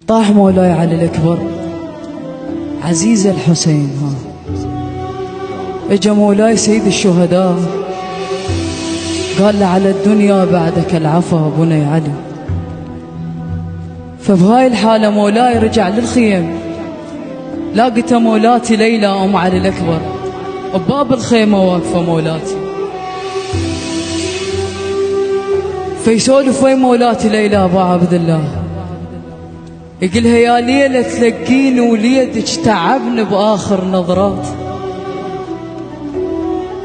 طاح مولاي علي الأكبر عزيز الحسين. اجا مولاي سيد الشهداء قال له على الدنيا بعدك العفا بني علي. فبهاي الحالة مولاي رجع للخيم، لاقته مولاتي ليلى أم علي الأكبر بباب الخيمة واقفة مولاتي، فيسولف وين مولاتي ليلى أبا عبد الله، يقولها يا ليلة تلقيني وليدك تعبني بآخر نظرات،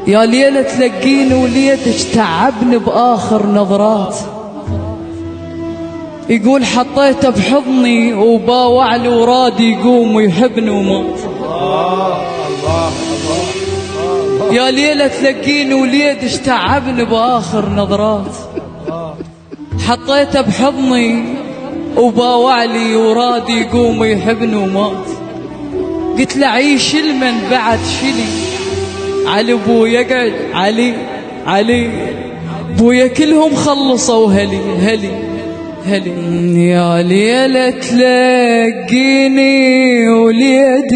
يا ليلة تلقيني وليدك تعبني بآخر نظرات. يقول حطيته بحضني وباوع لي ورادي يقوم ويحبني ومات. يا ليلة تلقيني وليدك تعبني بآخر نظرات، حطيته بحضني وباوع لي ورادي يقوم ويحبني ومات. قلت له عيش المن بعد شلي علي بويا، قعد علي بويا كلهم خلصوا هلي يا ليلة تلقيني وليدك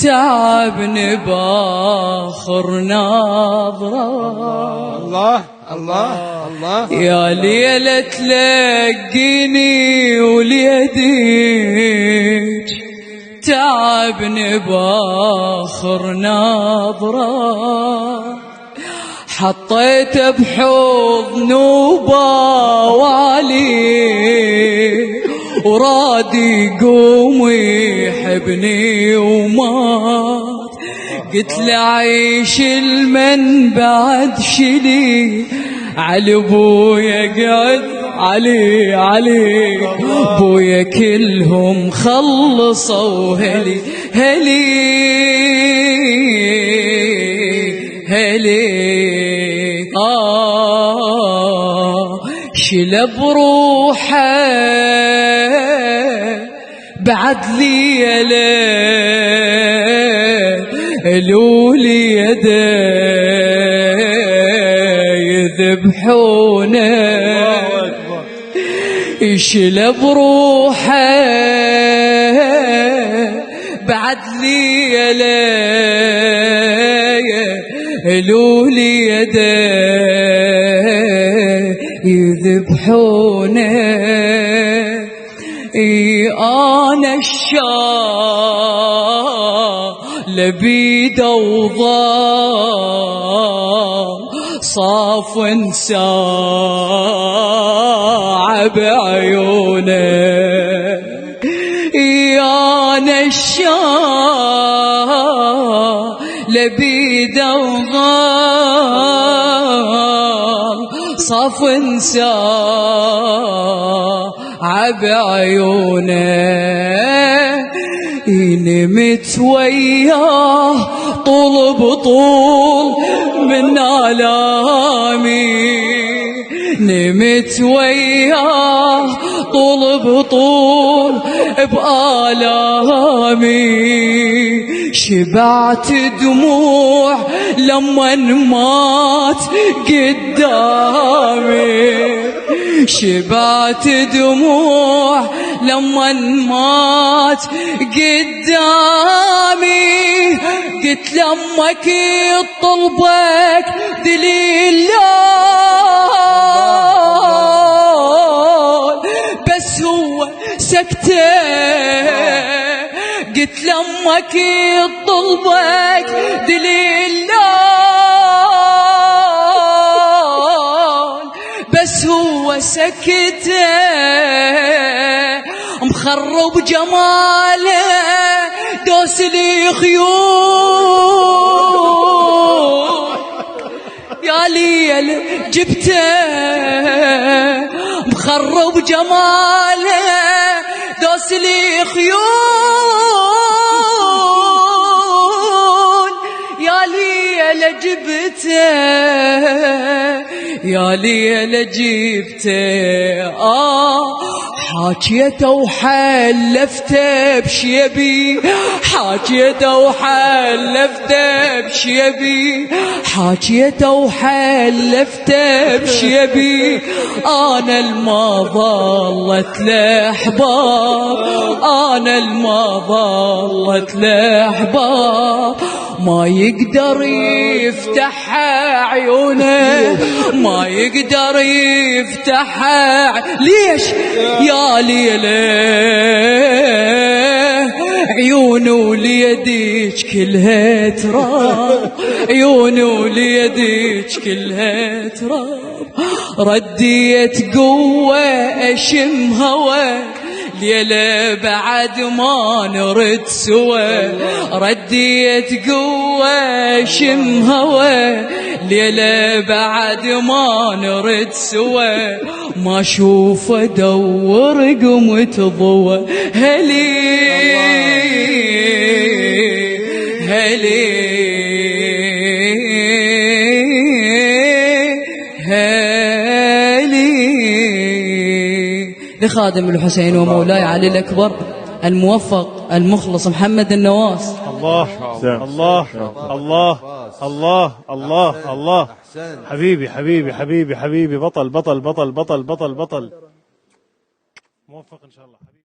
تعبني باخر نظرة. الله يا ليلة تلقيني وليدك تعبني باخر نظرة، حطيته بحضن وباوالي ورادي يقوم ويحبني ومات. قلت له عيش المن بعد شلي علي بويا، قعد علي بويا كلهم خلصوا هلي شل بروحه بعد ليلة لولي يده يذبحونه، شل بروحه بعد ليلة لولي يده يذبحونه. أنا الشام لبيد وضام صاف ساعة بعيونه. أنا الشام لبيد وضام صاف ساعة بعيونه. نمت وياه طول بطول من آلامي، نمت وياه طول بطول بآلامي. شبعت دموع لما مات قدامي، شبعت دموع لما مات قدامي. قلت لامك طلبك دليل بس هو سكته. قلت لامك طلبك دليل بس هو سكته. مخرب جماله دوس لي خيول، يا ليل جبته. مخرب جماله دوس لي خيول، يا ليل جبته، يا ليل جبته. حاجيته وحلفته بشيبي، حاجيته وحلفته بشيبي، حاجيته وحلفته بشيبي. انا الما ظلت الاحباب، انا الما ظلت الاحباب، ما يقدر يفتح عيونه، ما يقدر يفتح. ليش يا ليلة عيون وليديك كلها تراب، عيون وليديك كلها تراب. رديت قوة أشم هوا ليلة بعد ما نرد سوا، رديت قوة شم هوا ليلة بعد ما نرد سوا. ما اشوف ادور قمت ضوى هلي هلي هلي. لخادم الحسين ومولاي علي الأكبر الموفق المخلص محمد النواس. الله الله الله الله الله الله. حبيبي حبيبي حبيبي حبيبي، بطل بطل بطل بطل بطل بطل. موفق إن شاء الله.